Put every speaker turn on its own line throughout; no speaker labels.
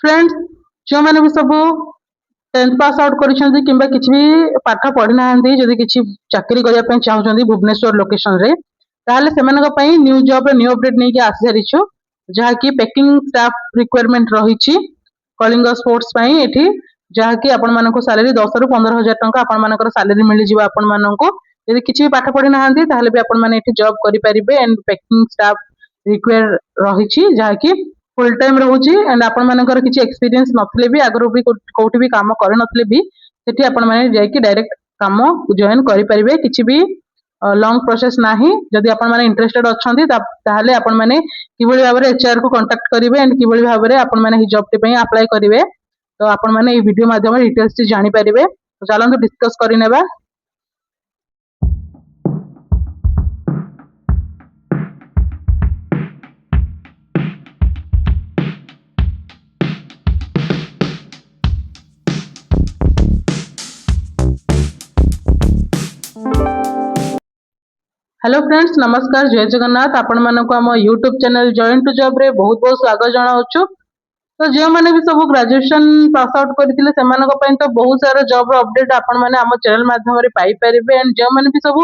Friends जो मैंने भी सब 10th पास आउट करिसेंती किंबा किछि भी पाठ पढ़ी नाहंती जदि किछि चाकरी करिया पय चाहुचंती भुवनेश्वर लोकेशन रे ताहले सेमानक पय न्यू जॉब रे न्यू अपडेट नै कि आसी सारिछु जहा कि पैकिंग स्टाफ रिक्वायरमेंट रहिछि कलिंग स्पोर्ट्स पय एठी जहा कि आपण मानको सैलरी 10 रु 15,000 टंका आपण मानकर सैलरी मिलि जिवो आपण मानको यदि किछि भी पाठ पढ़ी नाहंती ताहले भी आपण माने एठी जॉब करि परिबे एंड पैकिंग स्टाफ रिक्वायर रहिछि जहा कि फुल टाइम रहुछि एंड आपण मानकर किछि एक्सपीरियंस नथले भी आगरो भी कोठी भी काम करे नथले भी सेठी आपण माने जाय कि डायरेक्ट काम जॉइन करि परिबे किछि भी लॉन्ग प्रोसेस नाही जदि आपण माने इंटरेस्टेड अछंती ताहले आपण माने किबळी भाबरे एचआर को कांटेक्ट करिवे एंड किबळी भाबरे आपण माने ही जॉब टे पय अप्लाई करिवे तो आपण माने ई वीडियो माध्यम डिटेल्स जानि परिबे तो चलंतु डिस्कस करि नेबा। हेलो फ्रेंड्स नमस्कार जय जगन्नाथ आपण मानको हम यूट्यूब चैनल जॉइन टू जॉब रे बहुत बहुत स्वागत जणाउछु। तो जो मैंने भी सब ग्रेजुएशन पास आउट करथिले सेमानक पय तो बहुत सारा जॉब रो अपडेट आपण माने हम चैनल माध्यम रे पाई परिबे एंड जो मैंने भी सब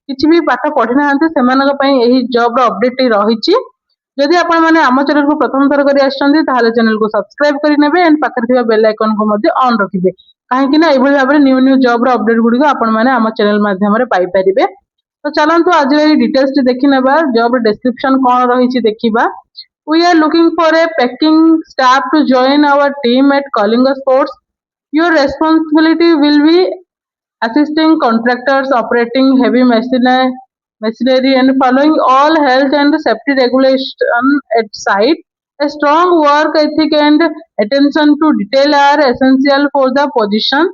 किछि भी पाठ पढ़ी नाहंते सेमानक पय एही जॉब रो अपडेट रहिछि जदि आपण माने हम चैनल को प्रथम थर करी आछंती ताहाले चैनल को सब्सक्राइब करि नेबे एंड पाखर थिबा बेल आइकन को मध्ये ऑन रखिबे काहे कि ना एभली भाबरे न्यू न्यू जॉब रो अपडेट गुडी को आपण माने हम चैनल माध्यम रे पाई परिबे। तो चलंतु आज ए डिटेल्स देखि नेबा जॉब डिस्क्रिप्शन कोन रहिछि देखिबा। We are looking for a packing staff to join our team at Kalinga Sports. Your responsibility will be assisting contractors operating heavy machinery and following all health and safety regulation at site. A strong work ethic and attention to detail are essential for the position.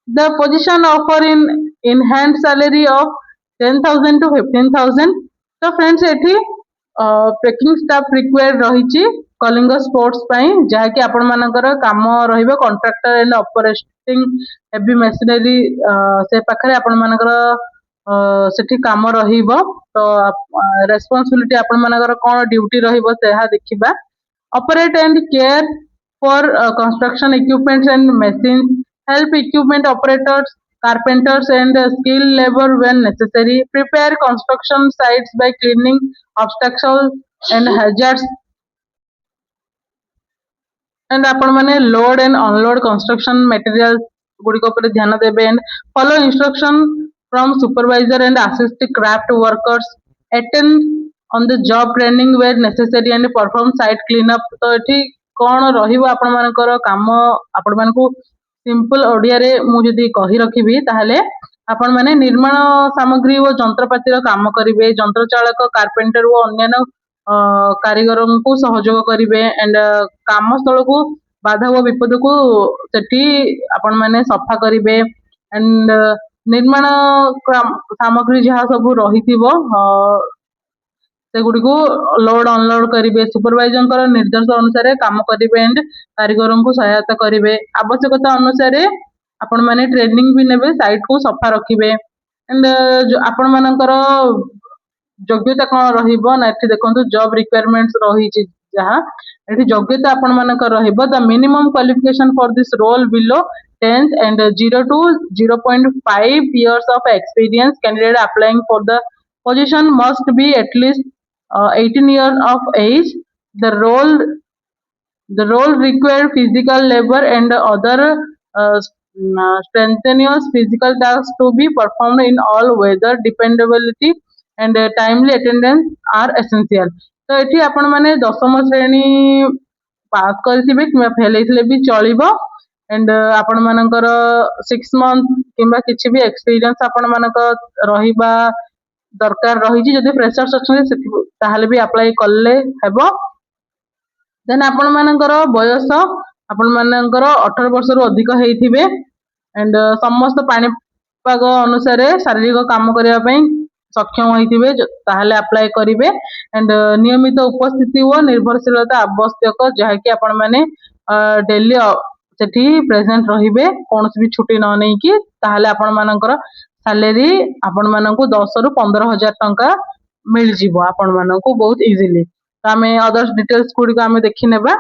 The position offer in enhanced salary of 10,000 to 15,000. तो friends एठी packing staff required रहिछि Kalinga sports पय जहा कि आपण मानकर काम रहिबो contractor and operating heavy machinery से पाखरे आपण मानकर सेठी काम रहिबो तो रेस्पोंसिबिलिटी आपण मानकर कोन ड्यूटी रहिबो सेहा देखिबा। Operate and care for construction equipments and machines help equipment operators carpenters and skilled labor when necessary prepare construction sites by cleaning obstacles and hazards and आपण माने load and unload construction material गुडी को ऊपर ध्यान देबे and follow instruction from supervisor and assist craft workers attend on the job training where necessary and perform site clean up. तो एठी कोन रहिबो आपण मानकर काम आपण मानकू सिंपल ओडिया रे मु जदी कहि रखिबी ताहले आपण माने निर्माण सामग्री व जंत्रपाती रो काम करिवे जंत्र चालक कारपेंटर व अन्य कारीगरों को सहयोग करिवे एंड काम स्थल को बाधा व विपद को सेठी आपण माने सफा करिवे एंड निर्माण सामग्री जहा सब रहिथिबो से गुडी को लोड अनलोड करिवे सुपरवाइजर निर्देश अनुसार काम करिवे एंड कारीगरों को सहायता करिवे आवश्यकता अनुसार आपण माने ट्रेनिंग भी नेबे साइट को सफा रखिवे एंड आपण मानकर योग्यता कोन रहिबो ना एठी देखंतु जॉब रिक्वायरमेंट्स रहिछि जहा एठी योग्यता आपण मानकर रहिबो the minimum qualification for this role below 10th and 0 to 0.5 years of experience candidate applying for the position must be at least 18 years of age. The role require physical labor and other strenuous physical tasks to be performed in all weather dependability and timely attendance are essential. तो एठी आपण माने दशम श्रेणी पास करथिबे किबा fail हेइथिले भी चलिबो and आपण मानकर 6 month किबा किछि भी एक्सपीरियंस आपण मानक रहिबा दरकार रहिछि जदि फ्रेशर्स अछन सेठी ताहाले भी अप्लाई करले हेबो। देन आपण मानकर बयस आपण मानकर 18 वर्ष रु अधिक हेइथिबे एंड समस्त पानी पाग अनुसार शारीरिक काम करिया पई सक्षम होइथिबे ताहाले अप्लाई करिवे एंड नियमित उपस्थिति व निर्भरशीलता आवश्यक जहा कि आपण माने डेली सेठी प्रेजेंट रहिबे कोनोसी भी छुट्टी न नै कि ताहाले आपण मानकर सैलरी आपण मानकू 10 रु 15,000 टंका मिल जिवो आपण मानकू बहुत इजीली। तो हमें अदर्स डिटेल्स गुडी को हमें देखि नेबा।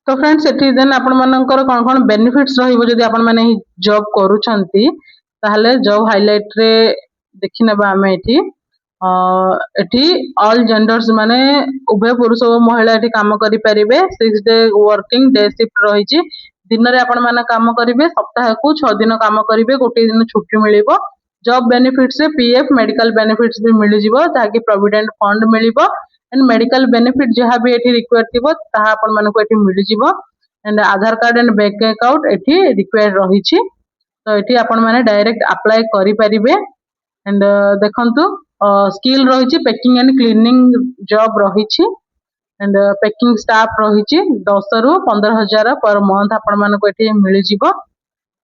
तो फ्रेंड्स एठी देन आपण मानकर कोन कोन बेनिफिट्स रहिबो जदि आपण माने जॉब करूछंती ताहले जॉब हाइलाइट रे देखि नेबा हमें एठी एठी ऑल जेंडर्स माने उभय पुरुष और महिला एठी काम करि परिबे 6 डे वर्किंग डे शिफ्ट रहिछि दिन रे आपण माने काम करिवे सप्ताह को 6 दिन काम करिवे गोटे दिन छुट्टी मिलिबो जॉब बेनिफिट्स रे पीएफ मेडिकल बेनिफिट्स भी मिलि जिवो ताकि प्रोविडेंट फंड मिलिबो एंड मेडिकल बेनिफिट जहाँ भी एठी रिक्वायर थिबो ताहा आपण मानको एठी मिलि जिवो and Aadhaar card and bank account एठी रिक्वायर रहिछि तो एठी आपण माने डायरेक्ट अप्लाई करि परिबे एंड देखंतु स्किल रहिछि पैकिंग एंड क्लीनिंग जॉब रहिछि एंड पैकिंग स्टाफ रहिछि 10 रु 15,000 पर मंथ आपण मानको एठी मिलि जिवो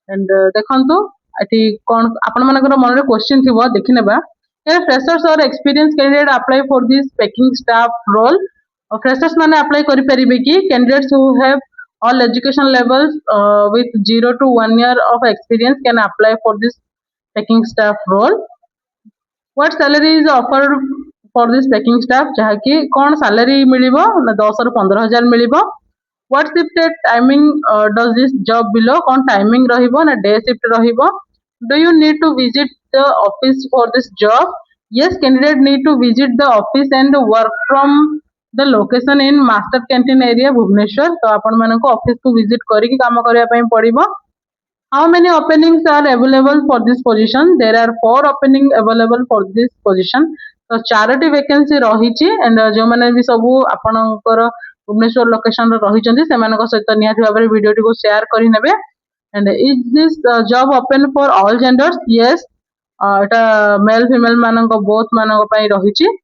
एंड देखंतु एठी कोन आपण मानकर मन रे क्वेश्चन थिबो देखि नेबा फ्रेशर्स और experience candidate apply for this packing staff role freshers माने अप्लाई करि परिबे कि candidates who have all education levels with 0 to 1 year of experience can apply for this packing staff role what salary is offered for this packing staff jaha ki kon salary milibo na 10 ରୁ 15,000 milibo what shift timing does this job below kon timing rahibo na day shift rahibo do you need to visit the office for this job yes candidate need to visit the office and work from the location in master canteen area bhubaneswar तो आपण मानको office को visit करी की काम करिया पई पड़िबो how many openings are available for this position there are 4 opening available for this position तो चारोटी वैकेंसी रहिछि एंड जो माने भी सब आपनकर भुवनेश्वर लोकेशन रे रहिचंदी सेमानक सहित निहाती भाबरे वीडियो को शेयर करि नेबे and is this job open for all genders yes Etah male female मानक बोथ मानक पई रहिछि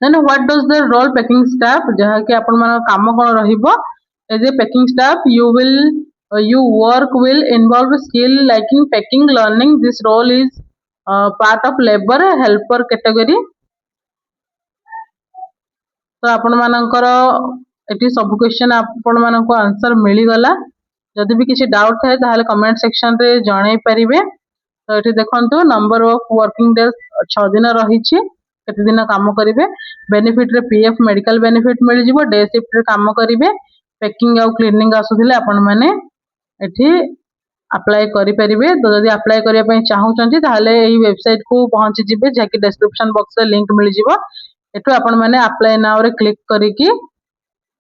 then what does the role packing staff jaha ki apan man काम कोन रहिबो as a packing staff you will you work will involve skill like in packing learning this role is part of labor helper category तो आपण मानकर eighty सब question आपण मानको answer मिली गला जदि भी किसी डाउट थाए ताहले कमेंट सेक्शन रे जणाई परिबे तो एटी देखंतु नंबर ऑफ वर्किंग डेज 6 दिन रहिछि केते दिन काम करिवे बेनिफिट रे पीएफ मेडिकल बेनिफिट मिल जिवो डे शिफ्ट रे काम करिवे पैकिंग आ क्लीनिंग आसुथिले आपण माने एठी अप्लाई करि परिबे तो जदि अप्लाई करिया पई चाहउचंती ताहले एही वेबसाइट को पहुंची जिवे जाकि डिस्क्रिप्शन बॉक्स रे लिंक मिल जिवो एठो आपण माने अप्लाई नाउ रे क्लिक करिकि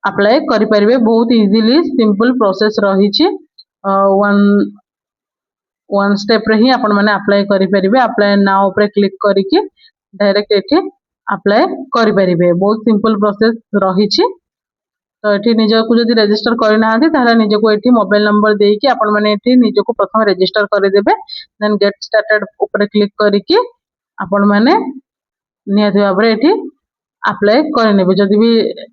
अप्लाई करि परिबे बहुत इजीली सिंपल प्रोसेस रहिछि वन स्टेप रे ही आपण माने अप्लाई करि परिबे अप्लाई नाउ ऊपर क्लिक करिकि डायरेक्ट एठी अप्लाई करि परिबे बहुत सिंपल प्रोसेस रहिछि तो एठी निजको जदि रजिस्टर करि नाहंती ताहले निजको एठी मोबाइल नंबर देकी आपण माने एठी निजको प्रथम रजिस्टर करि देबे देन गेट स्टार्टेड ऊपर क्लिक करिकि आपण माने नियति भाबरे एठी अप्लाई करि नेबे जदि भी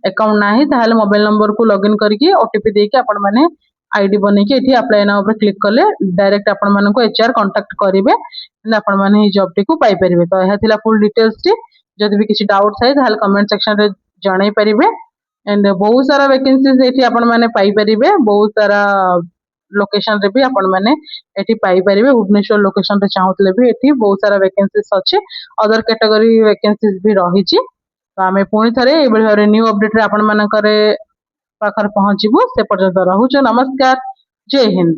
अकाउंट नाही ताहले मोबाइल नंबर को लॉगिन करिकि ओटीपी देकी आपण माने आईडी बनेकी एठी अप्लाई नाउ ऊपर क्लिक करले डायरेक्ट आपण मानको एचआर कांटेक्ट करिवे आपण माने ई जॉब टी को पाई परिबे तो एहा थिला फुल डिटेल्स टी जदि भी किसी डाउट थाए ताहले कमेंट सेक्शन रे जणाई परिबे एंड बहुत सारा वैकेंसीज एठी आपण माने पाई परिबे बहुत सारा लोकेशन रे भी आपण माने एठी पाई परिबे भुवनेश्वर लोकेशन रे चाहउतले भी एठी बहुत सारा वैकेंसीज अछि अदर कैटेगरी वैकेंसीज भी रहिछि तो आमे पुणी थरे ए बळे न्यू अपडेट रे आपण मानकर पाखर पहुंचीबो से पर्यंत रहूछ नमस्कार जय हिंद।